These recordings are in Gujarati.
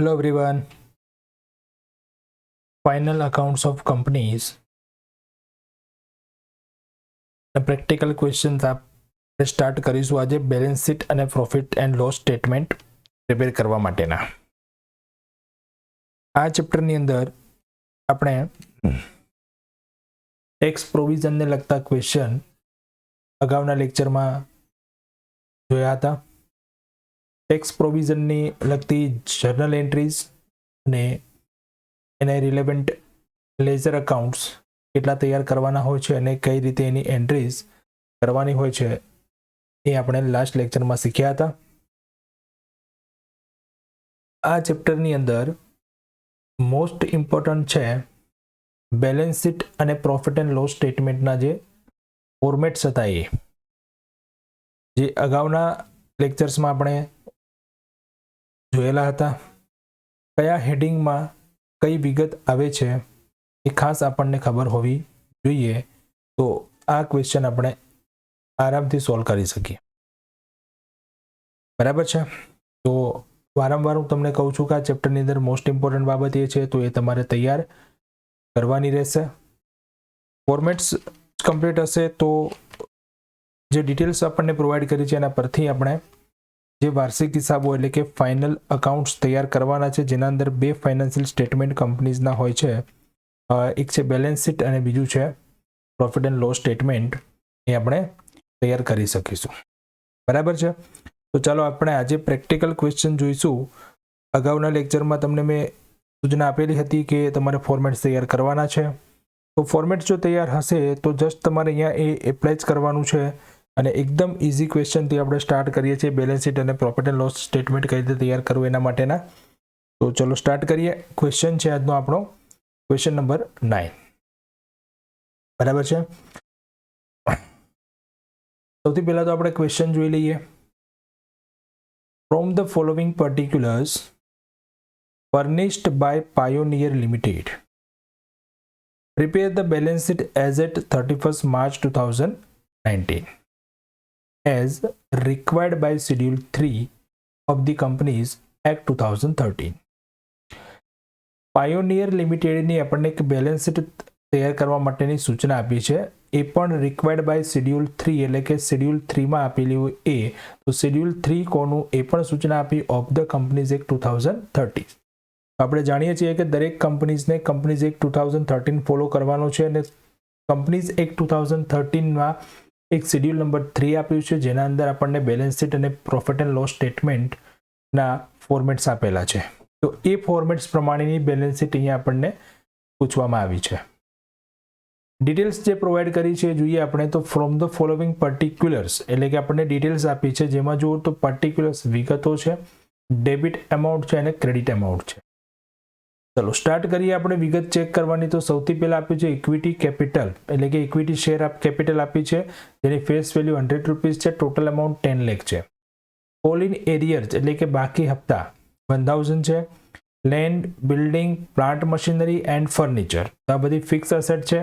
Hello everyone. Final accounts of companies. Practical questions આપણે સ્ટાર્ટ કરીશું આજે બેલેન્સ શીટ અને profit and loss statement prepare કરવા માટેના. આ ચેપ્ટરની અંદર આપણે ટેક્સ પ્રોવિઝનને લગતા ક્વેશ્ચન અગાઉના લેક્ચરમાં જોયા હતા. ટેક્સ પ્રોવિઝનની લગતી જર્નલ એન્ટ્રીઝ અને એને રિલેવન્ટ લેઝર અકાઉન્ટ્સ કેટલા તૈયાર કરવાના હોય છે અને કઈ રીતે એની એન્ટ્રીઝ કરવાની હોય છે એ આપણે લાસ્ટ લેક્ચરમાં શીખ્યા હતા. આ ચેપ્ટરની અંદર મોસ્ટ ઇમ્પોર્ટન્ટ છે બેલેન્સ શીટ અને પ્રોફિટ એન્ડ લોસ સ્ટેટમેન્ટના જે ફોર્મેટ્સ હતા એ જે અગાઉના લેક્ચર્સમાં આપણે જોયેલા હતા. કયા હેડિંગમાં કઈ વિગત આવે છે એ ખાસ આપણને ખબર હોવી જોઈએ, તો આ ક્વેશ્ચન આપણે આરામથી સોલ્વ કરી શકીએ. બરાબર છે. તો વારંવાર હું તમને કહું છું કે આ ચેપ્ટરની અંદર મોસ્ટ ઇમ્પોર્ટન્ટ બાબત એ છે તો એ તમારે તૈયાર કરવાની રહેશે. ફોર્મેટ્સ કમ્પ્લીટ હશે તો જે ડિટેલ્સ આપણને પ્રોવાઈડ કરી છે એના પરથી આપણે જે વાર્ષિક હિસાબો એટલે કે ફાઇનલ અકાઉન્ટ્સ તૈયાર કરવાના છે, જેના અંદર બે ફાઇનાન્શિયલ સ્ટેટમેન્ટ કંપનીઝના હોય છે. એક છે બેલેન્સ શીટ અને બીજું છે પ્રોફિટ એન્ડ લોસ સ્ટેટમેન્ટ. એ આપણે તૈયાર કરી શકીશું. બરાબર છે. તો ચાલો આપણે આજે પ્રેક્ટિકલ ક્વેશ્ચન જોઈશું. અગાઉના લેક્ચરમાં તમને મેં સૂચના આપેલી હતી કે તમારે ફોર્મેટ્સ તૈયાર કરવાના છે. તો ફોર્મેટ્સ જો તૈયાર હશે તો જસ્ટ તમારે અહીંયા એ એપ્લાય જ કરવાનું છે અને એકદમ ઇઝી ક્વેશ્ચનથી આપણે સ્ટાર્ટ કરીએ છીએ બેલેન્સ શીટ અને પ્રોફિટ એન્ડ લોસ સ્ટેટમેન્ટ કઈ રીતે તૈયાર કરવું એના માટેના. તો ચલો સ્ટાર્ટ કરીએ. ક્વેશ્ચન છે આજનો આપણો ક્વેશ્ચન નંબર 9. બરાબર છે. સૌથી પહેલા તો આપણે ક્વેશ્ચન જોઈ લઈએ. From the following particulars furnished by Pioneer Limited prepare the balance sheet as at 31st March 2019 as required by Schedule 3 of the Companies Act 2013. Pioneer લિમિટેડની આપણને એક બેલેન્સ શીટ તૈયાર કરવા માટેની સૂચના આપી છે. એ પણ રિક્વાયર્ડ બાય શેડ્યુલ 3 એટલે કે શેડ્યુલ 3માં આપેલી હોય એ. તો શેડ્યુલ 3 કોનું એ પણ સૂચના આપી ઓફ ધ કંપનીઝ એક્ટ 2013. આપણે જાણીએ છીએ કે દરેક કંપનીઝને કંપનીઝ એક્ટ 2013 ફોલો કરવાનો છે અને કંપનીઝ એક્ટ 2013માં એક શેડ્યુલ નંબર 3 આપ્યું છે જેના અંદર આપણને બેલેન્સ શીટ અને પ્રોફિટ એન્ડ લોસ સ્ટેટમેન્ટના ફોર્મેટ્સ આપેલા છે. તો એ ફોર્મેટ્સ પ્રમાણેની બેલેન્સ શીટ અહીંયા આપણને પૂછવામાં આવી છે. ડિટેલ્સ જે પ્રોવાઈડ કરી છે જોઈએ આપણે તો ફ્રોમ ધ ફોલોઇંગ પર્ટિક્યુલર્સ એટલે કે આપણને ડિટેલ્સ આપી છે જેમાં જુઓ તો પર્ટિક્યુલર્સ વિગતો છે, ડેબિટ એમાઉન્ટ છે અને ક્રેડિટ એમાઉન્ટ છે. ચલો સ્ટાર્ટ કરીએ આપણે વિગત ચેક કરવાની. તો સૌથી પહેલા આપ્યું છે ઇક્વિટી કેપિટલ એટલે કે ઇક્વિટી શેર ઓફ કેપિટલ આપી છે જેની ફેસ વેલ્યુ 100 રૂપીસ છે. ટોટલ એમાઉન્ટ 10 લાખ છે. કોલ ઇન એરિયર્સ એટલે કે બાકી હપ્તા 1000 છે. Land, building, plant machinery and furniture તો આ બધી ફિક્સ એસેટ છે.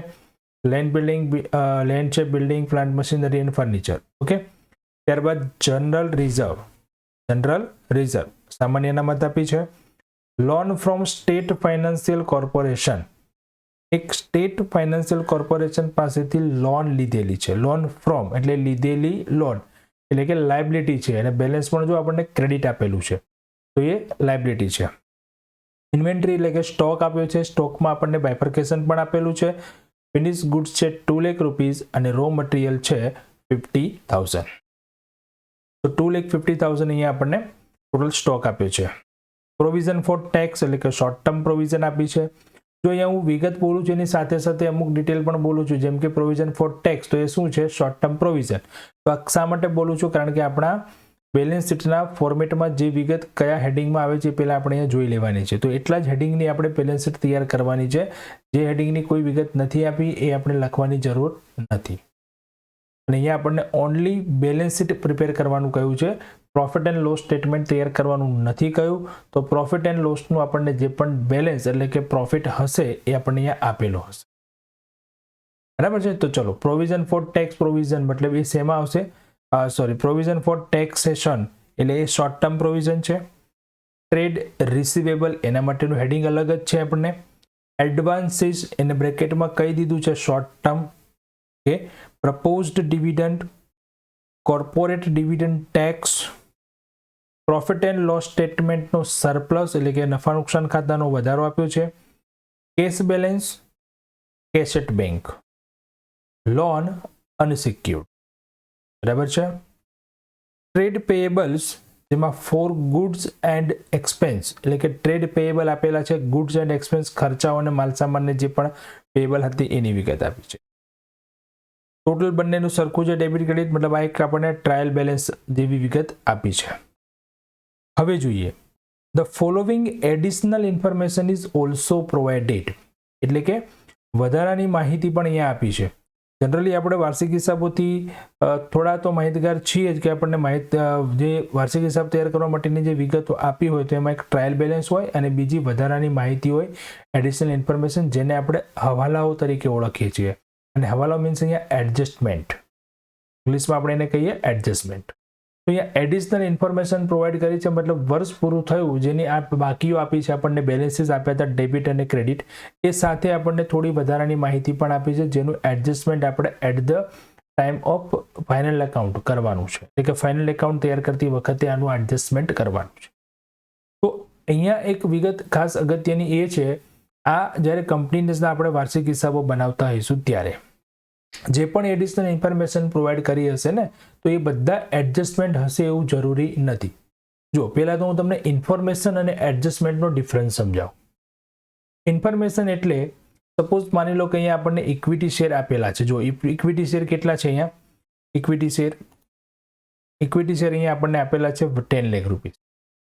લેન્ડ છે, building, plant machinery and furniture. Okay. ત્યારબાદ જનરલ રિઝર્વ સામાન્ય અનામત આપી છે. Loan from state financial corporation એક સ્ટેટ ફાઇનાન્શિયલ કોર્પોરેશન પાસેથી લોન લીધેલી છે. લોન ફ્રોમ એટલે લીધેલી લોન એટલે કે લાયબિલિટી છે અને બેલેન્સ પણ જો આપણને ક્રેડિટ આપેલું છે તો એ લાયબિલિટી છે. ઇન્વેન્ટરી એટલે કે સ્ટોક આપ્યો છે. સ્ટોકમાં આપણને બાયફર્કેશન પણ આપેલું છે. ફિનિશ ગુડ્સ છે 2 લાખ રૂપીસ અને રો મટીરિયલ છે 50,000. તો 2,50,000 અહીંયા આપણને ટોટલ સ્ટોક આપ્યો છે. પ્રોવિઝન ફોર ટેક્સ એટલે કે શોર્ટ ટર્મ પ્રોવિઝન આપી છે. જો અહીંયા હું વિગત બોલું છું એની સાથે સાથે અમુક ડિટેલ પણ બોલું છું, જેમ કે પ્રોવિઝન ફોર ટેક્સ તો એ શું છે? Short term provision. તો આ શા માટે બોલું છું? કારણ કે આપણા બેલેન્સ શીટના ફોર્મેટમાં જે વિગત કયા હેડિંગમાં આવે છે એ પહેલાં આપણે અહીંયા જોઈ લેવાની છે. તો એટલા જ હેડિંગની આપણે બેલેન્સ શીટ તૈયાર કરવાની છે. જે હેડિંગની કોઈ વિગત નથી આપી એ આપણે લખવાની જરૂર નથી. અને અહીંયા આપણને ઓનલી બેલેન્સ શીટ પ્રિપેર કરવાનું કહ્યું છે. પ્રોફિટ એન્ડ લોસ સ્ટેટમેન્ટ તૈયાર કરવાનું નથી કહ્યું. તો પ્રોફિટ એન્ડ લોસનું આપણને જે પણ બેલેન્સ એટલે કે પ્રોફિટ હશે એ આપણને અહીંયા આપેલો હશે. બરાબર છે. તો ચલો પ્રોવિઝન ફોર ટેક્સ પ્રોવિઝન મતલબ એ શેમાં આવશે? પ્રોવિઝન ફોર ટેક્સેશન એટલે એ શોર્ટ ટર્મ પ્રોવિઝન છે. ટ્રેડ રિસીવેબલ એના માટેનું હેડિંગ અલગ જ છે આપણને. એડવાન્સીસ એને બ્રેકેટમાં કહી દીધું છે short term. Okay, proposed dividend, corporate dividend tax, profit and loss સ્ટેટમેન્ટનો સરપ્લસ એટલે કે નફા નુકસાન ખાતાનો વધારો આપ્યો છે, cash balance, cash at bank, loan unsecured. બરાબર છે. ટ્રેડ પેયેબલ્સ જેમાં ફોર ગુડ્સ એન્ડ એક્સપેન્સ એટલે કે ટ્રેડ પેયેબલ આપેલા છે, ગુડ્સ એન્ડ એક્સપેન્સ ખર્ચાઓ અને માલસામાનને જે પણ પેયેબલ હતી એની વિગત આપી છે. ટોટલ બંનેનું સરખું છે ડેબિટ ક્રેડિટ, મતલબ આ એક આપણને ટ્રાયલ બેલેન્સ જેવી વિગત આપી છે. હવે જોઈએ the following additional information is also provided એટલે કે વધારાની માહિતી પણ અહીંયા આપી છે. જનરલી આપણે વાર્ષિક હિસાબોથી થોડા તો માહિતગાર છીએ જ કે આપણને જે વાર્ષિક હિસાબ તૈયાર કરવા માટેની જે વિગતો આપી હોય તો એમાં એક ટ્રાયલ બેલેન્સ હોય અને બીજી વધારાની માહિતી હોય એડિશનલ ઇન્ફોર્મેશન, જેને આપણે હવાલાઓ તરીકે ઓળખીએ છીએ. અને હવાલો મીન્સ અહીંયા એડજસ્ટમેન્ટ, ઇંગ્લિશમાં આપણે એને કહીએ એડજસ્ટમેન્ટ. તો અહીંયા એડિશનલ ઇન્ફોર્મેશન પ્રોવાઈડ કરી છે, મતલબ વર્ષ પૂરું થયું જેની આ બાકીઓ આપી છે, આપણને બેલેન્સીસ આપ્યા હતા ડેબિટ અને ક્રેડિટ, એ સાથે આપણને થોડી વધારાની માહિતી પણ આપી છે જેનું એડજસ્ટમેન્ટ આપણે at the time of final account કરવાનું છે, એટલે કે ફાઇનલ એકાઉન્ટ તૈયાર કરતી વખતે આનું એડજસ્ટમેન્ટ કરવાનું છે. તો અહીંયા એક વિગત ખાસ અગત્યની એ છે, આ જ્યારે કંપનીના આપણે વાર્ષિક હિસાબો બનાવતા હોઈશું ત્યારે જે પણ એડિશનલ ઇન્ફોર્મેશન પ્રોવાઈડ કરી હશે ને તો એ બધા એડજસ્ટમેન્ટ હશે એવું જરૂરી નથી. જો પહેલાં તો હું તમને ઇન્ફોર્મેશન અને એડજસ્ટમેન્ટનો ડિફરન્સ સમજાવું. ઇન્ફોર્મેશન એટલે સપોઝ માની લો કે અહીંયા આપણને ઇક્વિટી શેર આપેલા છે. જો ઇક્વિટી શેર કેટલા છે અહીંયા, ઇક્વિટી શેર અહીંયા આપણને આપેલા છે 10 લાખ રૂપીસ.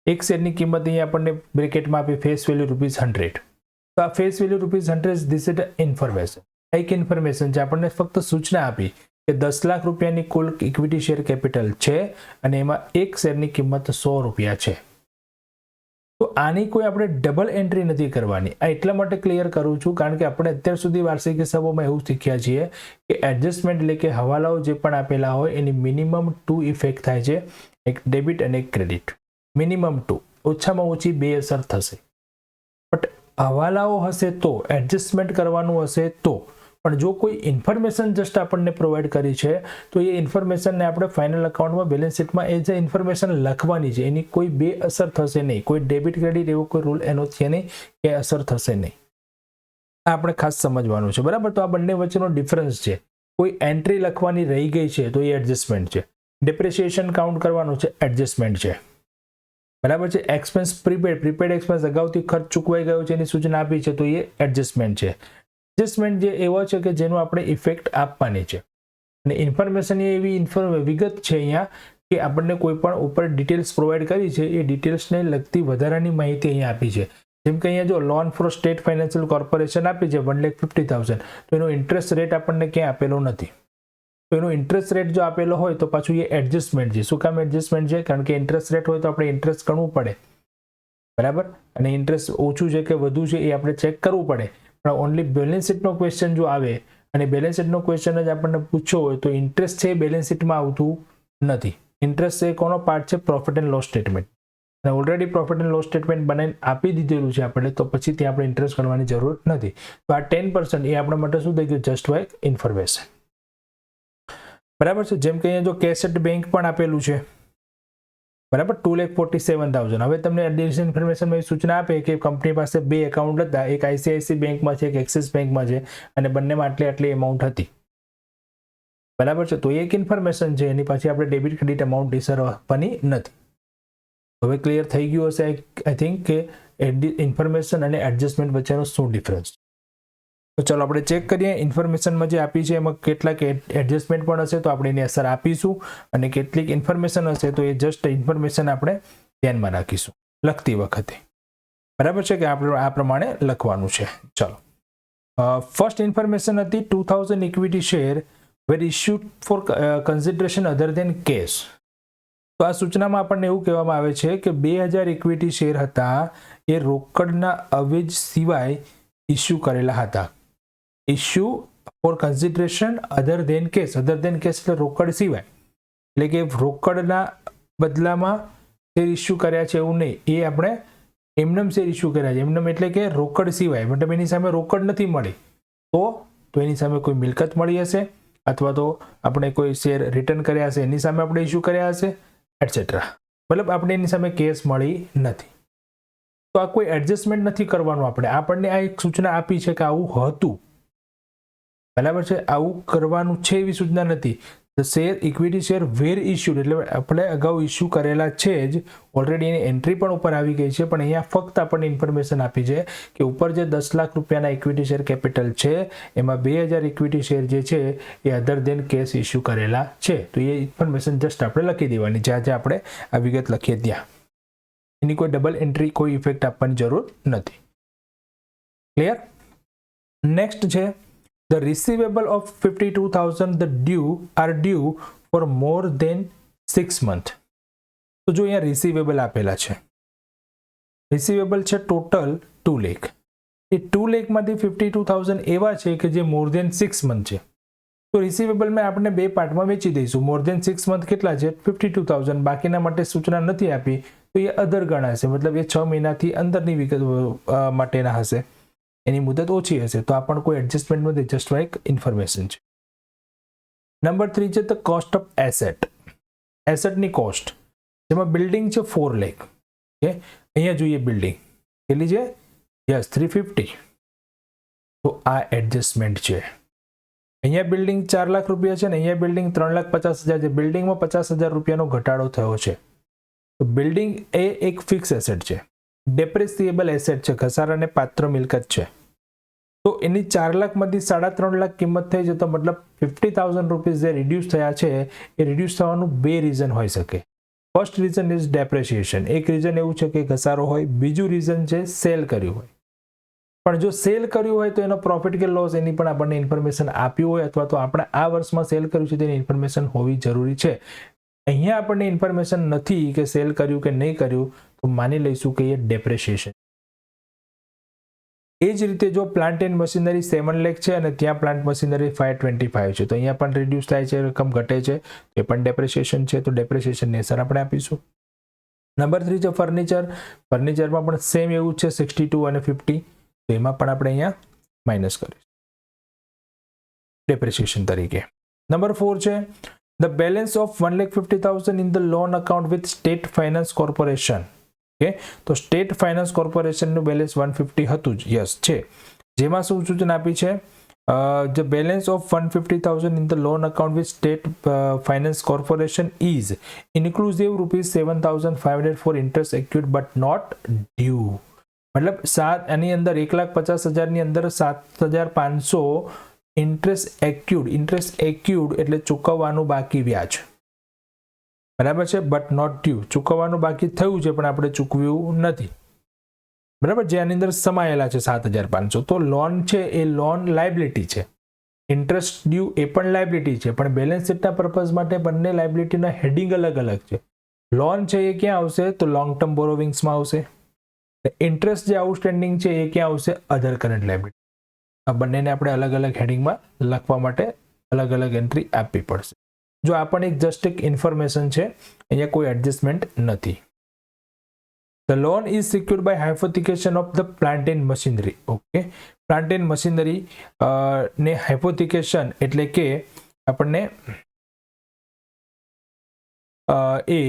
એક શેરની કિંમત અહીંયા આપણને બ્રેકેટમાં આપી ફેસ વેલ્યુ ₹100. તો આ face value ₹100 this is information. એક ઇન્ફોર્મેશન છે, આપણને ફક્ત સૂચના આપી કે 10 લાખ રૂપિયાની કુલ ઇક્વિટી શેર કેપિટલ છે અને એમાં એક શેરની કિંમત ₹100 છે. તો આની કોઈ આપણે ડબલ એન્ટ્રી નથી કરવાની. આ એટલા માટે ક્લિયર કરું છું કારણ કે આપણે અત્યાર સુધી વાર્ષિક હિસાબોમાં એવું શીખ્યા છીએ કે એડજસ્ટમેન્ટ એટલે કે હવાલાઓ જે પણ આપેલા હોય એની મિનિમમ 2 ઇફેક્ટ થાય છે, એક ડેબિટ અને એક ક્રેડિટ. મિનિમમ 2, ઓછામાં ઓછી 2 અસર થશે. બટ હવાલાઓ હશે તો, એડજસ્ટમેન્ટ કરવાનું હશે તો, પણ જો કોઈ ઇન્ફોર્મેશન જસ્ટ આપણને પ્રોવાઈડ કરી છે તો એ ઇન્ફોર્મેશનને આપણે ફાઇનલ એકાઉન્ટમાં બેલેન્સ શીટમાં એઝ અ ઇન્ફોર્મેશન લખવાની છે, એની કોઈ 2 અસર થશે નહીં, કોઈ ડેબિટ ક્રેડિટ એવો કોઈ રૂલ એનો છે નહીં કે અસર થશે નહીં. આ આપણે ખાસ સમજવાનું છે. બરાબર. તો આ બંને વચ્ચેનો ડિફરન્સ છે. કોઈ એન્ટ્રી લખવાની રહી ગઈ છે તો એ એડજસ્ટમેન્ટ છે, ડેપ્રિસિએશન કાઉન્ટ કરવાનું છે એડજસ્ટમેન્ટ છે. બરાબર છે. એક્સપેન્સ પ્રીપેડ એક્સપેન્સ અગાઉથી ખર્ચ ચૂકવાઈ ગયો છે એની સૂચના આપી છે તો એ એડજસ્ટમેન્ટ છે. એડજસ્ટમેન્ટ જે એવો છે કે જેનું આપણે ઇફેક્ટ આપવાની છે. અને ઇન્ફોર્મેશન એવી વિગત છે અહીંયા કે આપણને કોઈ પણ ઉપર ડિટેલ્સ પ્રોવાઈડ કરી છે, એ ડિટેલ્સને લગતી વધારાની માહિતી અહીંયા આપી છે. જેમ કે અહીંયા જો loan for state financial corporation આપી છે 1,50,000, તો એનો ઇન્ટરેસ્ટ રેટ આપણને ક્યાંય આપેલો નથી. તો એનો ઇન્ટરેસ્ટ રેટ જો આપેલો હોય તો પાછું એ એડજસ્ટમેન્ટ છે. શું કામ એડજસ્ટમેન્ટ છે? કારણ કે ઇન્ટરેસ્ટ રેટ હોય તો આપણે ઇન્ટરેસ્ટ ગણવું પડે. બરાબર. અને ઇન્ટરેસ્ટ ઓછું છે કે વધુ છે એ આપણે ચેક કરવું પડે. પણ ઓનલી બેલેન્સ શીટનો ક્વેશ્ચન જો આવે અને બેલેન્સ શીટનો ક્વેશ્ચન જ આપણને પૂછ્યો હોય તો ઇન્ટરેસ્ટ છે બેલેન્સ શીટમાં આવતું નથી. ઇન્ટરેસ્ટ છે કોનો પાર્ટ છે? Profit and loss statement. અને already profit and loss statement બનાવીને આપી દીધેલું છે આપણે, તો પછી ત્યાં આપણે ઇન્ટરેસ્ટ ગણવાની જરૂર નથી. તો આ 10% એ આપણા માટે શું થઈ ગયું? Just by information. બરાબર છે. જેમ કે અહીંયા જો કેશ એટ બેંક પણ આપેલું છે. બરાબર. 2,47,000. હવે તમને એડિશનલ ઇન્ફોર્મેશનમાં સૂચના આપે કે કંપની પાસે 2 એકાઉન્ટ હતા, એક ICICI બેંકમાં છે, એક એક્સિસ બેંકમાં છે અને બંનેમાં આટલી એમાઉન્ટ હતી. બરાબર છે. તો એક ઇન્ફોર્મેશન છે, એની પાછી આપણે ડેબિટ ક્રેડિટ અમાઉન્ટ ડિસર આપવાની નથી. હવે ક્લિયર થઈ ગયું હશે આઈ થિંક કે ઇન્ફોર્મેશન અને એડજસ્ટમેન્ટ વચ્ચેનો શું ડિફરન્સ. તો ચાલો આપણે ચેક કરીએ ઇન્ફોર્મેશનમાં જે આપી છે એમાં કેટલાક એડજસ્ટમેન્ટ પણ હશે તો આપણે એની અસર આપીશું, અને કેટલીક ઇન્ફોર્મેશન હશે તો એ જસ્ટ ઇન્ફોર્મેશન આપણે ધ્યાનમાં રાખીશું લખતી વખતે. બરાબર છે કે આપણે આ પ્રમાણે લખવાનું છે. ચાલો, ફર્સ્ટ ઇન્ફોર્મેશન હતી 2000 equity share were issued for consideration other than cash. તો આ સૂચનામાં આપણને એવું કહેવામાં આવે છે કે 2000 ઇક્વિટી શેર હતા એ રોકડના અવેજ સિવાય ઇશ્યુ કરેલા હતા. Issue for consideration other than cash. Other than cash એટલે રોકડ સિવાય, એટલે કે રોકડના બદલામાં શેર ઇસ્યુ કર્યા છે એવું નહીં, એ આપણે એમનેમ શેર ઇસ્યુ કર્યા છે. એમનેમ એટલે કે રોકડ સિવાય, મતલબ એની સામે રોકડ નથી મળી તો એની સામે કોઈ મિલકત મળી હશે, અથવા તો આપણે કોઈ શેર રિટર્ન કર્યા હશે એની સામે આપણે ઇસ્યુ કર્યા હશે, એટસેટ્રા. મતલબ આપણે એની સામે કેસ મળી નથી. તો આ કોઈ એડજસ્ટમેન્ટ નથી કરવાનું. આપણને આ એક સૂચના આપી છે કે આવું હતું, બરાબર છે, આવું કરવાનું છે એવી સૂચના નથી. The share equity share were issued, એટલે આપણે અગાઉ ઇસ્યુ કરેલા છે જ, ઓલરેડી એની એન્ટ્રી પણ ઉપર આવી ગઈ છે, પણ અહીંયા ફક્ત આપણને ઇન્ફોર્મેશન આપી છે કે ઉપર જે 10 લાખ રૂપિયાના ઇક્વિટી શેર કેપિટલ છે એમાં 2000 ઇક્વિટી શેર જે છે એ અધર દેન કેસ ઇસ્યુ કરેલા છે. તો એ ઇન્ફોર્મેશન જસ્ટ આપણે લખી દેવાની, જ્યાં જ્યાં આપણે આ વિગત લખીએ ત્યાં. એની કોઈ ડબલ એન્ટ્રી, કોઈ ઇફેક્ટ આપવાની જરૂર નથી. ક્લિયર? નેક્સ્ટ છે the receivable of 52,000 the due are due for more than 6 months. તો જો અહીંયા રિસીવેબલ આપેલા છે, રિસીવેબલ છે ટોટલ 2 લાખ. એ 2 લાખમાંથી 52,000 એવા છે કે જે મોર દેન 6 મંથ છે. તો રિસીવેબલમાં આપણે બે પાર્ટમાં વેચી દઈશું. મોર દેન 6 મંથ કેટલા છે? 52,000. બાકીના માટે સૂચના નથી આપી તો એ અધર ગણાશે, મતલબ એ 6 મહિનાથી અંદરની વિગત માટેના હશે, એની મુદત ઓછી હશે. તો આ પણ કોઈ એડજસ્ટમેન્ટ નથી, જસ્ટ એક ઇન્ફોર્મેશન છે. નંબર 3 છે ધ કોસ્ટ ઓફ એસેટ. એસેટની કોસ્ટ, જેમાં બિલ્ડિંગ છે 4 લાખ. ઓકે, અહીંયા જોઈએ બિલ્ડિંગ કેટલી છે? યસ, 350. તો આ એડજસ્ટમેન્ટ છે. અહીંયા બિલ્ડિંગ 4 લાખ રૂપિયા છે ને અહીંયા બિલ્ડિંગ 3,50,000 છે. બિલ્ડિંગમાં 50,000 રૂપિયાનો ઘટાડો થયો છે. તો બિલ્ડિંગ એ એક ફિક્સ એસેટ છે, ડેપ્રેસિએબલ એસેટ છે, ઘસારાને પાત્ર મિલકત છે. તો એની 4 લાખમાંથી 3.5 લાખ કિંમત થઈ છે, તો મતલબ 50,000 રૂપીઝ જે રિડ્યુસ થયા છે એ રિડ્યુસ થવાનું બે રીઝન હોઈ શકે. First reason is depreciation. એક રીઝન એવું છે કે ઘસારો હોય, બીજું રીઝન છે સેલ કર્યું હોય. પણ જો સેલ કર્યું હોય તો એનો પ્રોફિટ કે લોસ એની પણ આપણને ઇન્ફોર્મેશન આપ્યું હોય, અથવા તો આપણે આ વર્ષમાં સેલ કર્યું છે તેની ઇન્ફોર્મેશન હોવી જરૂરી છે. અહીંયા આપણને ઇન્ફોર્મેશન નથી કે સેલ કર્યું કે નહીં કર્યું, તો માની લઈશું કે એ ડેપ્રેશિએશન. એ જ રીતે જો પ્લાન્ટ એન્ડ મશીનરી 7 લાખ છે અને ત્યાં પ્લાન્ટ મશીનરી 525 છે, તો અહીંયા પણ રિડ્યુસ થાય છે, રકમ ઘટે છે, એ પણ ડેપ્રેશિએશન છે. તો ડેપ્રેશિએશનની અસર આપણે આપીશું. નંબર 3 છે ફર્નિચર. ફર્નિચરમાં પણ સેમ એવું છે, 62 અને 50. તો એમાં પણ આપણે અહીંયા માઇનસ કરીશું ડેપ્રેશિએશન તરીકે. નંબર 4 છે the balance of 1,50,000 in the loan account with state finance corporation. Okay, તો સ્ટેટ ફાઇનાન્સ કોર્પોરેશનનું બેલેન્સ 150 હતું જ, યસ છે. જેમાં શું સૂચના આપી છે? The balance of 150,000 in the loan account with state finance corporation is inclusive ₹7,500 for interest accrued but not due. મતલબ આની અંદર 1,50,000 ની અંદર 7,500 ઇન્ટરેસ્ટ એક્યુડ એટલે ચૂકવવાનું બાકી વ્યાજ, બરાબર છે, બટ નોટ ડ્યુ, ચૂકવવાનું બાકી થયું છે પણ આપણે ચૂકવ્યું નથી, બરાબર, જે આની અંદર સમાયેલા છે 7,500. તો લોન છે એ લોન લાયબિલિટી છે, ઇન્ટરેસ્ટ ડ્યુ એ પણ લાયબિલિટી છે, પણ બેલેન્સ શીટના પર્પઝ માટે બંને લાયબિલિટીના હેડિંગ અલગ અલગ છે. લોન છે એ ક્યાં આવશે? તો લોંગ ટર્મ બોરોવિંગ્સમાં આવશે. ઇન્ટરેસ્ટ જે આઉટસ્ટેન્ડિંગ છે એ ક્યાં આવશે? અધર કરંટ લાયબિલિટી. આ બંનેને આપણે અલગ અલગ હેડિંગમાં લખવા માટે અલગ અલગ એન્ટ્રી આપવી પડશે. જો આ પણ એક જસ્ટ એક ઇન્ફોર્મેશન છે, અહીંયા કોઈ એડજસ્ટમેન્ટ નથી. The loan is secured by hypothecation of the plant and machinery. Okay, plant and machinery ને હાઇપોથિકેશન એટલે કે આપણને એ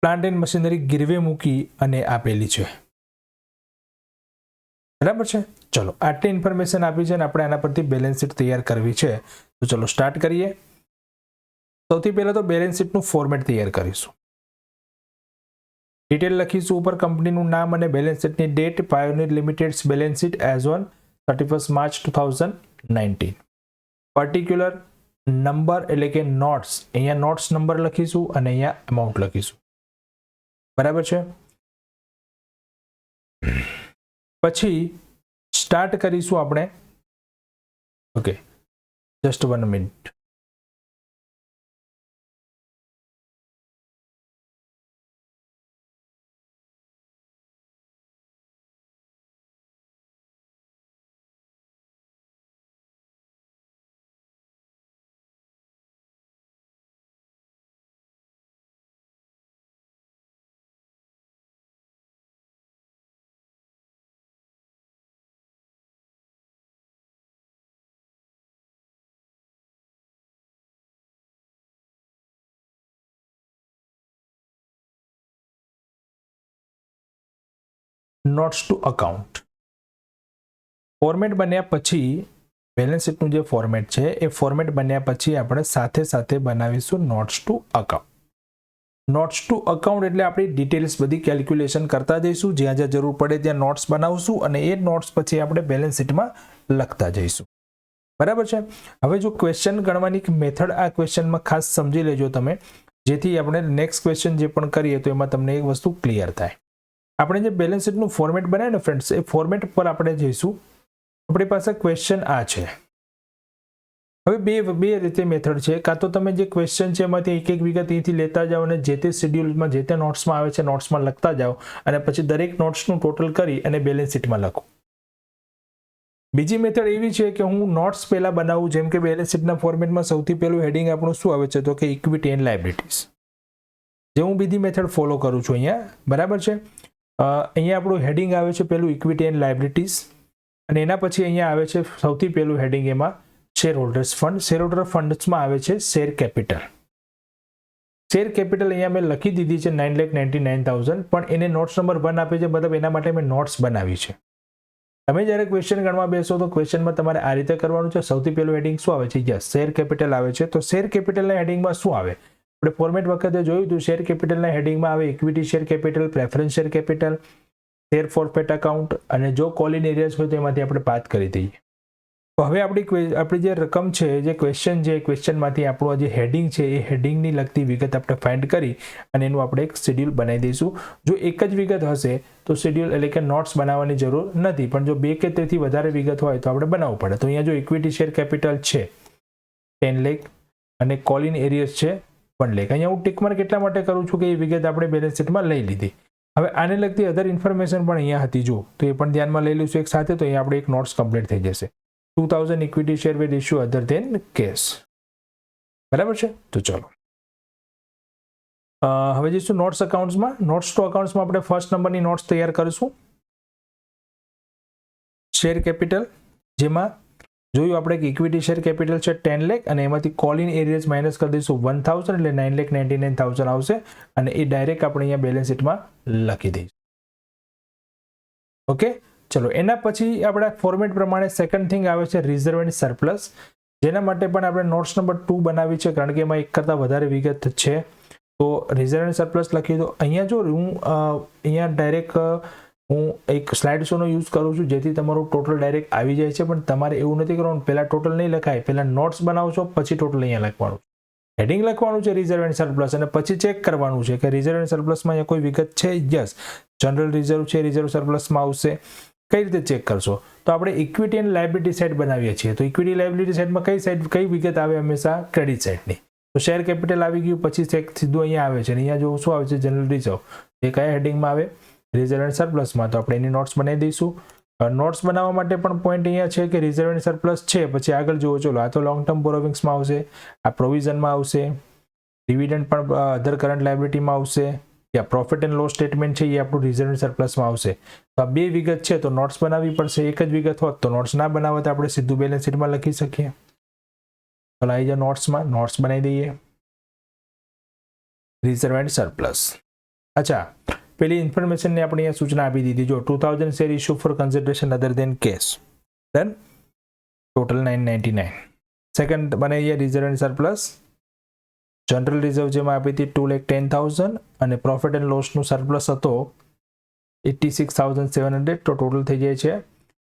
પ્લાન્ટ એન્ડ મશીનરી ગીરવે મૂકી અને આપેલી છે, બરાબર છે. ચલો, આટલી ઇન્ફોર્મેશન આપી છે અને આપણે આના પરથી બેલેન્સ શીટ તૈયાર કરવી છે. તો ચલો સ્ટાર્ટ કરીએ. સૌથી પહેલા તો બેલેન્સ શીટનું ફોર્મેટ તૈયાર કરીશું. ડિટેલ લખીશું ઉપર, કંપનીનું નામ અને બેલેન્સ શીટની date, pioneer limited's balance sheet as on 31 March 2019. Particular number એટલે કે નોટ્સ, અહીંયા નોટ્સ નંબર લખીશું અને અહીંયા અમાઉન્ટ લખીશું, બરાબર છે. પછી સ્ટાર્ટ કરીશું આપણે. Okay, just 1 minute. Notes to account. Format બન્યા પછી બેલેન્સ શીટનું જે ફોર્મેટ છે એ ફોર્મેટ બન્યા પછી આપણે સાથે સાથે બનાવીશું notes to account. Notes to account એટલે આપણી ડિટેલ્સ બધી કેલ્ક્યુલેશન કરતા જઈશું, જ્યાં જ્યાં જરૂર પડે ત્યાં નોટ્સ બનાવશું અને એ નોટ્સ પછી આપણે બેલેન્સ શીટમાં લખતા જઈશું. બરાબર છે. હવે જો ક્વેશ્ચન ગણવાની મેથડ આ ક્વેશ્ચનમાં ખાસ સમજી લેજો તમે, જેથી આપણે નેક્સ્ટ ક્વેશ્ચન જે પણ કરીએ તો એમાં તમને એક વસ્તુ ક્લિયર થાય. આપણે જે બેલેન્સ શીટનું ફોર્મેટ બનાવ્યું ને ફ્રેન્ડ્સ, એ ફોર્મેટ પર આપણે જઈશું. આપણી પાસે ક્વેશ્ચન આ છે. હવે બે રીતે મેથડ છે. કાં તો તમે જે ક્વેશ્ચન છે એમાંથી એક એક વિગત અહીંથી લેતા જાઓ અને જે તે શેડ્યુલમાં જે તે નોટ્સમાં આવે છે નોટ્સમાં લખતા જાઓ અને પછી દરેક નોટ્સનું ટોટલ કરી અને બેલેન્સ શીટમાં લખો. બીજી મેથડ એવી છે કે હું નોટ્સ પહેલા બનાવું, જેમ કે બેલેન્સ શીટના ફોર્મેટમાં સૌથી પહેલું હેડિંગ આપણું શું આવે છે તો કે ઇક્વિટી એન્ડ લાયબિલિટીઝ. જે હું બીજી મેથડ ફોલો કરું છું અહીંયા. બરાબર છે. અહીંયા આપણું હેડિંગ આવે છે પહેલું ઇક્વિટી એન્ડ લાયબિલિટીઝ અને એના પછી અહીંયા આવે છે સૌથી પહેલું હેડિંગ એમાં shareholders fund. Shareholder ફંડ્સમાં આવે છે શેર કેપિટલ. શેર કેપિટલ અહીંયા મેં લખી દીધી છે 9,99,000, પણ એને નોટ્સ નંબર 1 આપે છે, મતલબ એના માટે મેં નોટ્સ બનાવી છે. તમે જ્યારે ક્વેશ્ચન ગણવા બેસો તો ક્વેશ્ચનમાં તમારે આ રીતે કરવાનું છે. સૌથી પહેલું હેડિંગ શું આવે છે? યસ, શેર કેપિટલ આવે છે. તો શેર કેપિટલના હેડિંગમાં શું આવે? આપણે ફોર્મેટ વખતે જોયું હતું. શેર કેપિટલના હેડિંગમાં આવે equity share capital, preference share capital, share forfeit account અને જો કોલિન એરિયાઝ હોય તો એમાંથી આપણે બાદ કરી દઈએ. તો હવે આપણી જે રકમ છે, જે ક્વેશ્ચન છે, ક્વેશ્ચનમાંથી આપણું જે હેડિંગ છે એ હેડિંગની લગતી વિગત આપણે ફાઇન્ડ કરી અને એનું આપણે એક શેડ્યુલ બનાવી દઈશું. જો એક જ વિગત હશે તો શેડ્યુલ એટલે કે નોટ્સ બનાવવાની જરૂર નથી, પણ જો બે કે તેથી વધારે વિગત હોય તો આપણે બનાવવું પડે. તો અહીંયા જો ઇક્વિટી શેર કેપિટલ છે 10 લાખ અને કોલિન એરિયસ છે 1 લાખ. અહીંયા હું ટિક માર્ક એટલા માટે કરું છું કે એ વિગત આપણે બેલેન્સ શીટમાં લઈ લીધી. હવે આને લગતી અધર ઇન્ફોર્મેશન પણ અહીંયા હતી જો, તો એ પણ ધ્યાનમાં લઈ લઈશું એક સાથે. તો અહીંયા આપણે એક નોટ્સ કમ્પ્લીટ થઈ જશે. 2000 equity share will issue other than cash. બરાબર છે. તો ચલો હવે જઈશું નોટ્સ અકાઉન્ટ્સમાં. નોટ્સ ટુ અકાઉન્ટ્સમાં આપણે ફર્સ્ટ નંબરની નોટ્સ તૈયાર કરીશું. શેર કેપિટલ, જેમાં જોયું આપણે કે ઇક્વિટી શેર કેપિટલ છે 10 લાખ અને એમાંથી કોલિન એરિયસ માઇનસ કરી દઈશું 1000 એટલે 9,99,000 આવશે અને એ ડાયરેક્ટ આપણે અહીંયા બેલેન્સ શીટમાં લખી દઈશું. ઓકે. ચલો એના પછી આપણા ફોર્મેટ પ્રમાણે સેકન્ડ થિંગ આવે છે રિઝર્વ એન્ડ સરપ્લસ, જેના માટે પણ આપણે નોટ્સ નંબર 2 બનાવી છે, કારણ કે એમાં એક કરતાં વધારે વિગત છે. તો રિઝર્વ એન્ડ સરપ્લસ લખી દો. અહીંયા જો હું અહીંયા ડાયરેક્ટ હું એક સ્લાઇડ શોનો યુઝ કરું છું, જેથી તમારું ટોટલ ડાયરેક્ટ આવી જાય છે, પણ તમારે એવું નથી કરવાનું. પહેલાં ટોટલ નહીં લખાય, પહેલાં નોટ્સ બનાવશો પછી ટોટલ અહીંયા લખવાનું. હેડિંગ લખવાનું છે રિઝર્વ એન્ડ સરપ્લસ અને પછી ચેક કરવાનું છે કે રિઝર્વ એન્ડ સરપ્લસમાં અહીંયા કોઈ વિગત છે. યસ, જનરલ રિઝર્વ છે, રિઝર્વ સરપ્લસમાં આવશે. કઈ રીતે ચેક કરશો? તો આપણે ઇક્વિટી એન્ડ લાયબિલિટી સાઇડ બનાવીએ છીએ. તો ઇક્વિટી લાયબિલિટી સાઇડમાં કઈ વિગત આવે? હંમેશા ક્રેડિટ સાઇડની. તો શેર કેપિટલ આવી ગયું, પછી ચેક સીધું અહીંયા આવે છે. અહીંયા જો શું આવે છે? General reserve. એ કયા હેડિંગમાં આવે? રિઝર્વ એન્ડ સરપ્લસમાં. તો આપણે એની નોટ્સ બનાવી દઈશું. નોટ્સ બનાવવા માટે પણ પોઈન્ટ અહીંયા છે કે રિઝર્વ એન્ડ સરપ્લસ છે, પછી આગળ જુઓ. ચલો, આ તો લોંગ ટર્મ બોરોવિંગ્સમાં આવશે, આ પ્રોવિઝનમાં આવશે, ડિવિડન્ડ પણ અધર કરંટ લાયબિલિટીમાં આવશે, યા પ્રોફિટ એન્ડ લોસ સ્ટેટમેન્ટ છે એ આપણું રિઝર્વ એન્ડ સરપ્લસમાં આવશે. તો આ બે વિગત છે તો નોટ્સ બનાવવી પડશે. એક જ વિગત હોત તો નોટ્સ ના બનાવે તો આપણે સીધું બેલેન્સ શીટમાં લખી શકીએ. ચાલો આવી જાઓ નોટ્સમાં, નોટ્સ બનાવી દઈએ રિઝર્વ એન્ડ સરપ્લસ. અચ્છા, પેલી ઇન્ફોર્મેશનને આપણે અહીંયા સૂચના આપી દીધી. જો 2000 share issue for consideration other then cache, done. Total 999. Second બનાવીએ reserve and surplus. General reserve જેમાં આપી હતી 2,10,000 અને પ્રોફિટ એન્ડ લોસનું સરપ્લસ હતો 86,700. તો ટોટલ થઈ જાય છે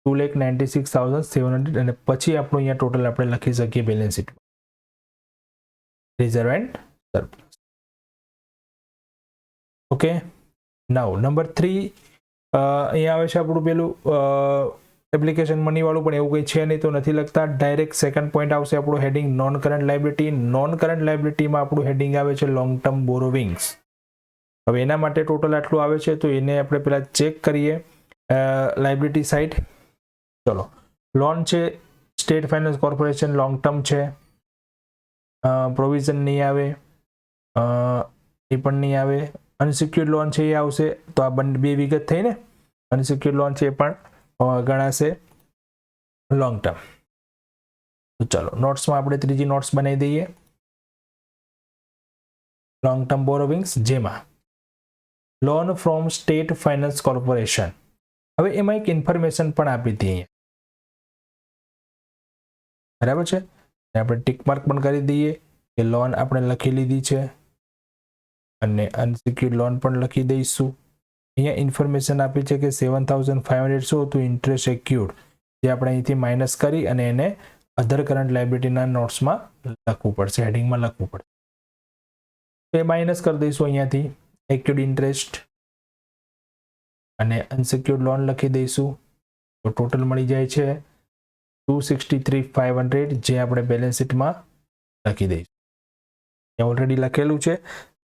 2,96,700 અને પછી આપણું અહીંયા ટોટલ આપણે લખી શકીએ બેલેન્સ શીટમાં reserve and surplus. Okay. Now number 3 અહીંયા આવે છે આપણું પેલું એપ્લિકેશન મની વાળું, પણ એવું કંઈ છે નહીં તો નથી લખતા. ડાયરેક્ટ સેકન્ડ પોઈન્ટ આવશે આપણું heading non current liability. Non current લાયબિલિટીમાં આપણું હેડિંગ આવે છે લોંગ ટર્મ બોરોવિંગ્સ. હવે એના માટે ટોટલ આટલું આવે છે, તો એને આપણે પહેલાં ચેક કરીએ લાયબિલિટી સાઇડ. ચલો, લોન છે state finance corporation, long term છે. પ્રોવિઝન નહીં આવે, એ પણ નહીં આવે. અનસિક્યોર્ડ લોન છે એ આવશે. તો આ બે વિગત થઈને અનસિક્યોર્ડ લોન છે એ પણ ગણાશે લોંગ ટર્મ. તો ચલો નોટ્સમાં આપણે ત્રીજી નોટ્સ બનાવી દઈએ લોંગ ટર્મ બોરોવિંગ્સ, જેમાં loan from state finance corporation હવે એમાં એક ઇન્ફોર્મેશન પણ આપી હતી અહીંયા, બરાબર છે, આપણે ટિક માર્ક પણ કરી દઈએ કે લોન આપણે લખી લીધી છે અને અનસિક્યોર્ડ લોન પણ લખી દઈશું. અહીંયા ઇન્ફોર્મેશન આપી છે કે 7,500 શું હતું ઇન્ટરેસ્ટ એક્યુર્ડ, જે આપણે અહીંથી માઇનસ કરી અને એને અધર કરંટ લાયબિલિટીના નોટ્સમાં લખવું પડશે, હેડિંગમાં લખવું પડશે. તો એ માઇનસ કરી દઈશું અહીંયાથી એક્યુર્ડ ઇન્ટરેસ્ટ અને અનસિક્યોર્ડ લોન લખી દઈશું. તો ટોટલ મળી જાય છે 263,500, જે આપણે બેલેન્સ શીટમાં લખી દઈશું. ત્યાં ઓલરેડી લખેલું છે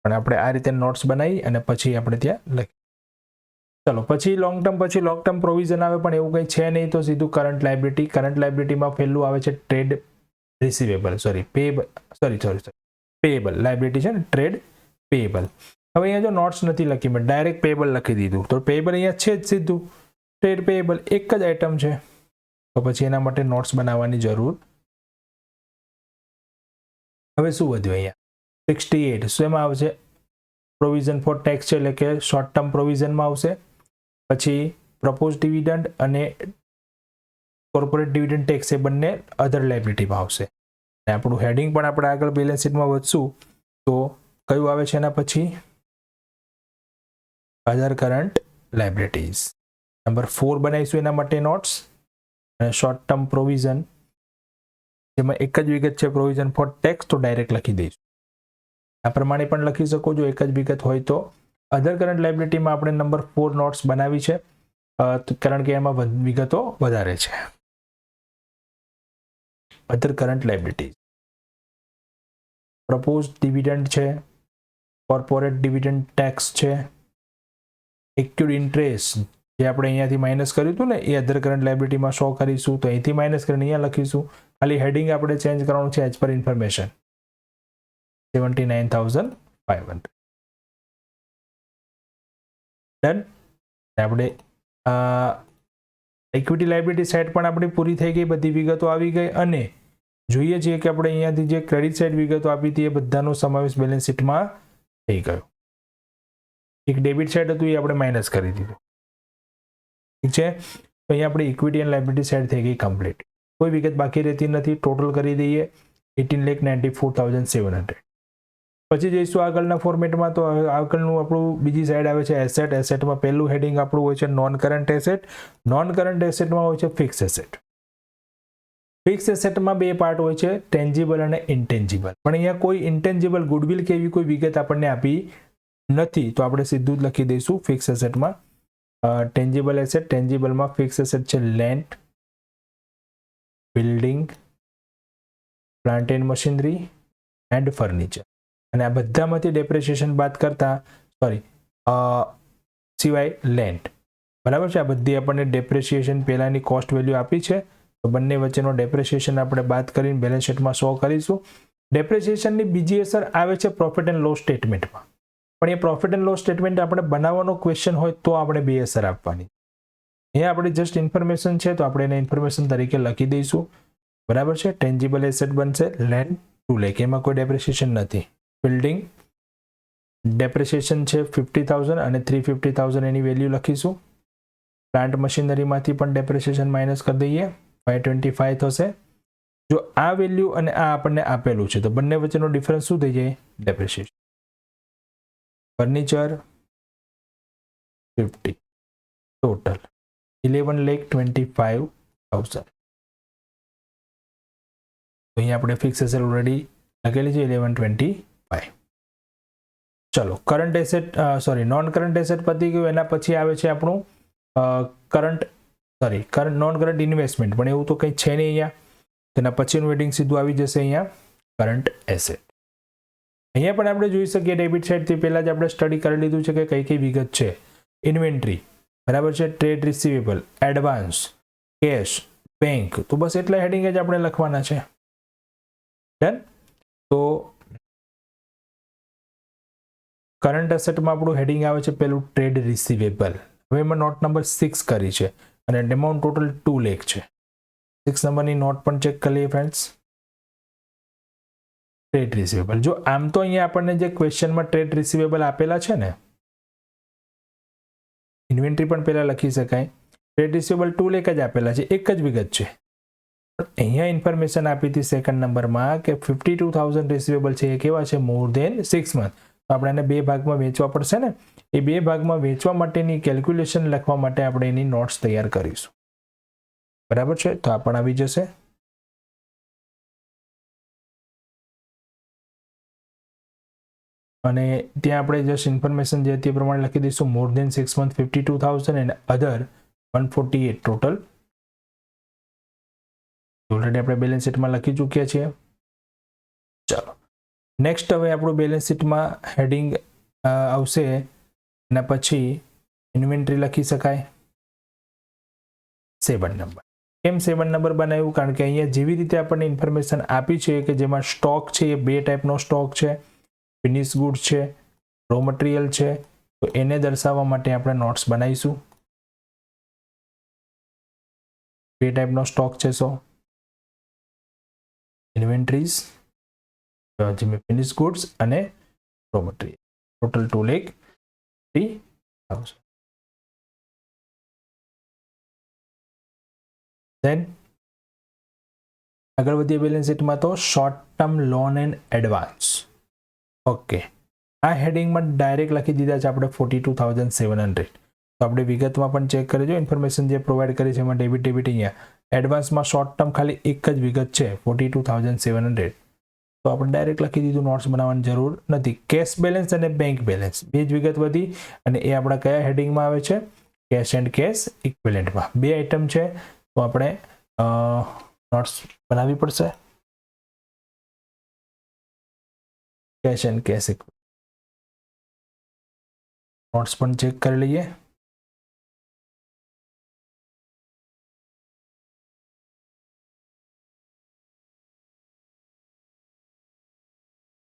પણ આપણે આ રીતે નોટ્સ બનાવી અને પછી આપણે ત્યાં લખી. ચલો પછી લોંગ ટર્મ પ્રોવિઝન આવે, પણ એવું કંઈ છે નહીં, તો સીધું કરંટ લાયબિલિટીમાં પહેલું આવે છે ટ્રેડ રિસીવેબલ, પેએબલ લાયબિલિટી છે ને, ટ્રેડ પેએબલ. હવે અહીંયા જો નોટ્સ નથી લખી, મેં ડાયરેક્ટ પેએબલ લખી દીધું, તો પેએબલ અહીંયા છે જ સીધું, ટ્રેડ પેએબલ એક જ આઈટમ છે, તો પછી એના માટે નોટ્સ બનાવવાની જરૂર. હવે શું વધ્યું અહીંયા 68, શું એમાં આવશે પ્રોવિઝન ફોર ટેક્સ છે, એટલે કે શોર્ટ ટર્મ પ્રોવિઝનમાં આવશે. પછી પ્રપોઝ ડિવિડન્ડ અને કોર્પોરેટ ડિવિડન્ડ ટેક્સ એ બંને અધર લાયબિલિટીમાં આવશે. અને આપણું હેડિંગ પણ આપણે આગળ બેલેન્સ શીટમાં વધશું તો કયું આવે છે એના પછી અધર કરંટ લાયબિલિટીઝ. નંબર 4 બનાવીશું એના માટે નોટ્સ, અને શોર્ટ ટર્મ પ્રોવિઝન જેમાં એક જ વિગત છે પ્રોવિઝન ફોર ટેક્સ, તો ડાયરેક્ટ લખી દઈશું. આ પ્રમાણે પણ લખી શકો જો એક જ વિગત હોય તો. અધર કરંટ લાયબિલિટીમાં આપણે નંબર 4 નોટ્સ બનાવી છે, કારણ કે એમાં વિગતો વધારે છે. અધર કરંટ લાયબિલિટી પ્રપોઝ ડિવિડન્ડ છે, કોર્પોરેટ ડિવિડન્ડ ટેક્સ છે, એક્યુર્ડ ઇન્ટરેસ્ટ જે આપણે અહીંયાથી માઇનસ કર્યું હતું ને એ અધર કરંટ લાયબિલિટીમાં શો કરીશું, તો અહીંથી માઇનસ કરીને અહીંયા લખીશું. ખાલી હેડિંગ આપણે ચેન્જ કરવાનું છે એઝ પર ઇન્ફોર્મેશન 79,500. ડન. આપણે ઇક્વિટી લાયબિલિટી સાઇડ પણ આપણી પૂરી થઈ ગઈ, બધી વિગતો આવી ગઈ, અને જોઈએ છીએ કે આપણે અહીંયાથી જે ક્રેડિટ સાઇડ વિગતો આપી હતી એ બધાનો સમાવેશ બેલેન્સ શીટમાં થઈ ગયો. એક ડેબિટ સાઇડ હતું એ આપણે માઇનસ કરી દીધું, ઠીક છે. તો અહીંયા આપણે ઇક્વિટી એન્ડ લાયબિલિટી સાઇડ થઈ ગઈ કમ્પ્લીટ, કોઈ વિગત બાકી રહેતી નથી. ટોટલ કરી દઈએ 18,94,700. પછી જઈશું આગળના ફોર્મેટમાં, તો આગળનું આપણું બીજી સાઈડ આવે છે એસેટ. એસેટમાં પહેલું હેડિંગ આપણું હોય છે non current asset. Non current એસેટમાં હોય છે ફિક્સ એસેટ. ફિક્સ એસેટમાં બે પાર્ટ હોય છે, ટેન્જિબલ અને ઇન્ટેન્જિબલ. પણ અહીંયા કોઈ ઇન્ટેન્જિબલ ગુડવિલ કે એવી કોઈ વિગત આપણને આપી નથી, તો આપણે સીધું જ લખી દઈશું ફિક્સ એસેટમાં ટેન્જિબલ એસેટ. ટેન્જિબલમાં ફિક્સ એસેટ છે land, building, plant and machinery and furniture. અને આ બધામાંથી ડેપ્રિસિએશન બાદ કરતા સિવાય લેન્ડ, બરાબર છે. આ બધી આપણને ડેપ્રિસિએશન પહેલાની કોસ્ટ વેલ્યુ આપી છે, તો બંને વચ્ચેનો ડેપ્રિસિએશન આપણે બાદ કરીને બેલેન્સ શીટમાં શો કરીશું. ડેપ્રિસિએશનની બીજી અસર આવે છે પ્રોફિટ એન્ડ લોસ સ્ટેટમેન્ટમાં, પણ એ પ્રોફિટ એન્ડ લોસ સ્ટેટમેન્ટ આપણે બનાવવાનો ક્વેશ્ચન હોય તો આપણે બે અસર આપવાની. અહીંયા આપણે જસ્ટ ઇન્ફોર્મેશન છે તો આપણે એને ઇન્ફોર્મેશન તરીકે લખી દઈશું, બરાબર છે. ટેન્જિબલ એસેટ બનશે લેન્ડ 2 લાખ, એમાં કોઈ ડેપ્રિસિએશન નથી. બિલ્ડિંગ ડેપ્રિસિએશન છે 50,000 અને 350,000 એની વેલ્યુ લખીશું. પ્લાન્ટ મશીનરીમાંથી પણ ડેપ્રિસિએશન માઇનસ કરી દઈએ, 525 થશે. જો આ વેલ્યુ અને આ આપણને આપેલું છે તો બંને વચ્ચેનો ડિફરન્સ શું થઈ જાય ડેપ્રિસિએશન. Furniture 50, total 11,25,000. તો અહીંયા આપણે ફિક્સ એસેટ ઓલરેડી લખેલી છે 1125. ચલો current asset non current asset પતી ગયું. એના પછી આવે છે આપણું નોન કરંટ ઇન્વેસ્ટમેન્ટ, પણ એવું તો કંઈ છે નહીં અહીંયા. તેના પછીનું હેડિંગ સીધું આવી જશે અહીંયા કરંટ એસેટ. અહીંયા પણ આપણે જોઈ શકીએ ડેબિટ સાઇડથી પહેલા જ આપણે સ્ટડી કરી લીધું છે કે કઈ કઈ વિગત છે. ઇન્વેન્ટરી, બરાબર છે, trade receivable, advance, cash, bank, તો બસ એટલા હેડિંગ જ આપણે લખવાના છે. ડન. તો કરંટ એસેટમાં આપણું હેડિંગ આવે છે પેલું ટ્રેડ રિસીવેબલ. હવે એમાં નોટ નંબર 6 કરી છે અને એમાઉન્ટ ટોટલ 2 લાખ છે. 6 નંબરની નોટ પણ ચેક કરી લઈએ ફ્રેન્ડ્સ. ટ્રેડ રિસીવેબલ, જો આમ તો અહીંયા આપણને જે ક્વેશ્ચનમાં ટ્રેડ રિસીવેબલ આપેલા છે ને, ઇન્વેન્ટરી પણ પહેલા લખી શકાય, ટ્રેડ રિસીવેબલ 2 લેખ જ આપેલા છે, એક જ વિગત છે. પણ અહીંયા ઇન્ફોર્મેશન આપી હતી સેકન્ડ નંબરમાં કે 52,000 રિસીવેબલ છે, એ કેવા છે? મોર દેન 6 મંથ. તો આપણે એને બે ભાગમાં વેચવા પડશે ને. એ બે ભાગમાં વેચવા માટેની કેલ્ક્યુલેશન લખવા માટે આપણે એની નોટ્સ તૈયાર કરીશું. બરાબર છે, તો આ પણ આવી જશે. અને ત્યાં આપણે જસ્ટ ઇન્ફોર્મેશન જે હતી એ પ્રમાણે લખી દઈશું. મોર દેન 6 month 52,000 and other 148 total. Already આપણે બેલેન્સ શીટમાં લખી ચૂક્યા છીએ. ચાલો નેક્સ્ટ હવે આપણું બેલેન્સ શીટમાં હેડિંગ આવશે એના પછી ઇન્વેન્ટરી લખી શકાય 7 નંબર. કેમ 7 નંબર બનાવ્યું? કારણ કે અહીંયા જેવી રીતે આપણને ઇન્ફોર્મેશન આપી છે કે જેમાં સ્ટોક છે એ બે ટાઈપનો સ્ટોક છે, ફિનિશ ગુડ્સ છે, રો મટીરિયલ છે. તો એને દર્શાવવા માટે આપણે નોટ્સ બનાવીશું. બે ટાઈપનો સ્ટોક છે. ઇન્વેન્ટરીઝ, જેમાં ફિનિશ ગુડ્સ અને રો મટીરિયલ, ટોટલ 2,03,000. દેન આગળ વધીએ બેલેન્સ શીટમાં. તો short term loan and advance. Okay, આ હેડિંગમાં ડાયરેક્ટ લખી દીધા છે આપણે 42,700. તો આપણે વિગતમાં પણ ચેક કરજો. ઇન્ફોર્મેશન જે પ્રોવાઈડ કરી છે એમાં ડેબિટ અહીંયા એડવાન્સમાં શોર્ટ ટર્મ ખાલી એક જ વિગત છે 42,700. તો આપણે ડાયરેક્ટ લખી દીધું, નોટ્સ બનાવવાની જરૂર નથી. કેશ બેલેન્સ અને બેંક બેલેન્સ બે જ વિગત વધી. અને એ આપણા કયા હેડિંગમાં આવે છે? કેશ એન્ડ કેશ ઇક્વિવેલન્ટમાં. બે આઇટમ છે, તો આપણે નોટ્સ બનાવવી પડશે. Cash and cash equivalent notes પણ ચેક કરી લઈએ.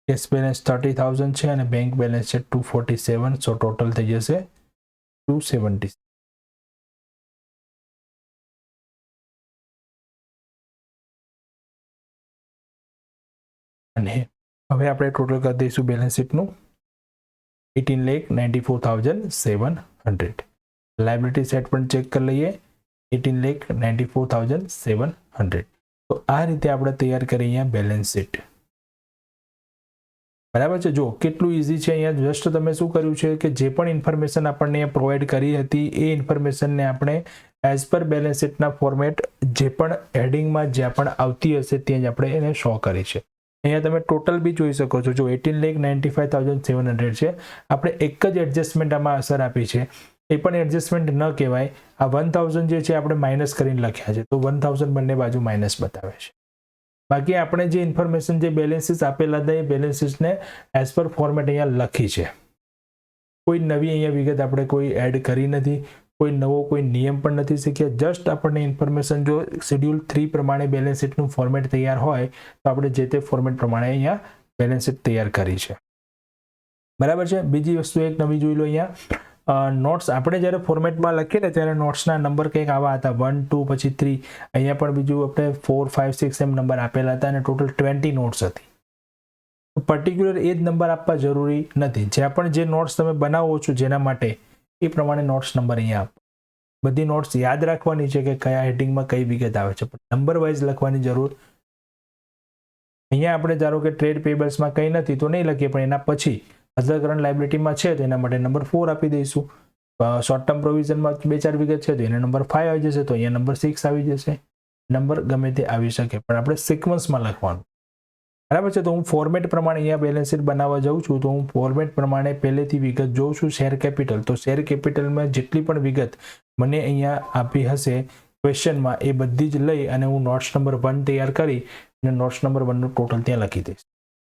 કેશ બેલેન્સ 30,000 છે અને બેંક બેલેન્સ છે 247. સો ટોટલ થઈ જશે 270. અને હવે આપણે ટોટલ કરી દઈશું બેલેન્સ શીટનું 18,94,700. લાયબિલિટી સેટ પણ ચેક કરી લઈએ 18,94,700. તો આ રીતે આપણે તૈયાર કરી અહીંયા બેલેન્સ શીટ. બરાબર છે. જો કેટલું ઇઝી છે. અહીંયા જસ્ટ તમે શું કર્યું છે કે જે પણ ઇન્ફોર્મેશન આપણને પ્રોવાઈડ કરી હતી એ ઇન્ફોર્મેશનને આપણે એઝ પર બેલેન્સ શીટના ફોર્મેટ જે પણ હેડિંગમાં જ્યાં પણ આવતી હશે ત્યાં જ આપણે એને શો કરી છે. અહીંયા તમે ટોટલ બી જોઈ શકો છો. જો 18,95,700 છે. આપણે એક જ એડજસ્ટમેન્ટ આમાં અસર આપી છે. એ પણ એડજસ્ટમેન્ટ ન કહેવાય. આ 1,000 જે છે આપણે માઇનસ કરીને લખ્યા છે. તો 1,000 બંને બાજુ માઇનસ બતાવે છે. બાકી આપણે જે ઇન્ફોર્મેશન જે બેલેન્સીસ આપેલા હતા એ બેલેન્સીસને એઝ પર ફોર્મેટ અહીંયા લખી છે. કોઈ નવી અહીંયા વિગત આપણે કોઈ એડ કરી નથી. કોઈ નવો કોઈ નિયમ પણ નથી શીખ્યા. જસ્ટ આપણને ઇન્ફોર્મેશન જો શેડ્યુલ 3 પ્રમાણે બેલેન્સ શીટનું ફોર્મેટ તૈયાર હોય તો આપણે જે તે ફોર્મેટ પ્રમાણે અહીંયા બેલેન્સ શીટ તૈયાર કરી છે. બરાબર છે. બીજી વસ્તુ એક નવી જોઈ લો. અહીંયા નોટ્સ આપણે જ્યારે ફોર્મેટમાં લખીએ ને ત્યારે નોટ્સના નંબર કંઈક આવા હતા 1 2 પછી 3. અહીંયા પણ બીજું આપણે 4 5 6 એમ નંબર આપેલા હતા અને ટોટલ 20 નોટ્સ હતી. પર્ટિક્યુલર એ જ નંબર આપવા જરૂરી નથી. જ્યાં પણ જે નોટ્સ તમે બનાવો છો જેના માટે એ પ્રમાણે નોટ્સ નંબર અહીંયા આપો. બધી નોટ્સ યાદ રાખવાની છે કે કયા હેડિંગમાં કઈ વિગત આવે છે, પણ નંબર વાઇઝ લખવાની જરૂર. અહીંયા આપણે ધારો કે ટ્રેડ પેબલ્સમાં કંઈ નથી તો નહીં લખીએ, પણ એના પછી અધર કરંટ લાયબિલિટીમાં છે તો એના માટે નંબર 4 આપી દઈશું. શોર્ટ ટર્મ પ્રોવિઝનમાં 2-4 વિગત છે તો એને નંબર 5 આવી જશે, તો અહીંયા નંબર 6 આવી જશે. નંબર ગમે તે આવી શકે, પણ આપણે સિક્વન્સમાં લખવાનું. બરાબર છે. તો હું ફોર્મેટ પ્રમાણે અહીંયા બેલેન્સ શીટ બનાવવા જાઉં છું તો હું ફોર્મેટ પ્રમાણે પહેલેથી વિગત જોઉં છું. શેર કેપિટલ, તો શેર કેપિટલમાં જેટલી પણ વિગત મને અહીંયા આપી હશે ક્વેશ્ચનમાં એ બધી જ લઈ અને હું નોટ્સ નંબર 1 તૈયાર કરી અને નોટ્સ નંબર 1 નું ટોટલ ત્યાં લખી દઈશ.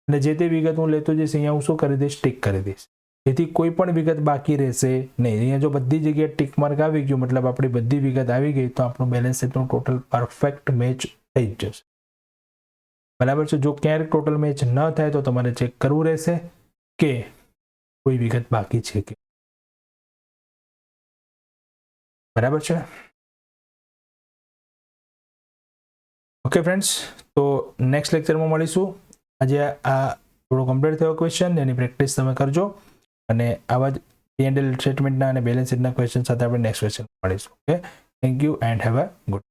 અને જે તે વિગત હું લેતો જઈશ અહીંયા હું શું કરી દઈશ? ટીક કરી દઈશ. જેથી કોઈ પણ વિગત બાકી રહેશે નહીં. અહીંયા જો બધી જગ્યાએ ટીક માર્ક આવી ગયું મતલબ આપણી બધી વિગત આવી ગઈ તો આપણું બેલેન્સ શીટનું ટોટલ પરફેક્ટ મેચ થઈ જ જશે. બરાબર છે. જો ક્યારેક ટોટલ મેચ ન થાય તો તમારે ચેક કરવું રહેશે કે કોઈ વિગત બાકી છે કે. બરાબર છે. ઓકે ફ્રેન્ડ્સ, તો નેક્સ્ટ લેક્ચરમાં મળીશું. આજે આ થોડો કમ્પ્લીટ થયો ક્વેશ્ચન, એની પ્રેક્ટિસ તમે કરજો અને આવા જ P&L સ્ટેટમેન્ટના અને બેલેન્સ શીટના ક્વેશ્ચન સાથે આપણે નેક્સ્ટ ક્વેશ્ચન મળીશું. Okay. Thank you and have a good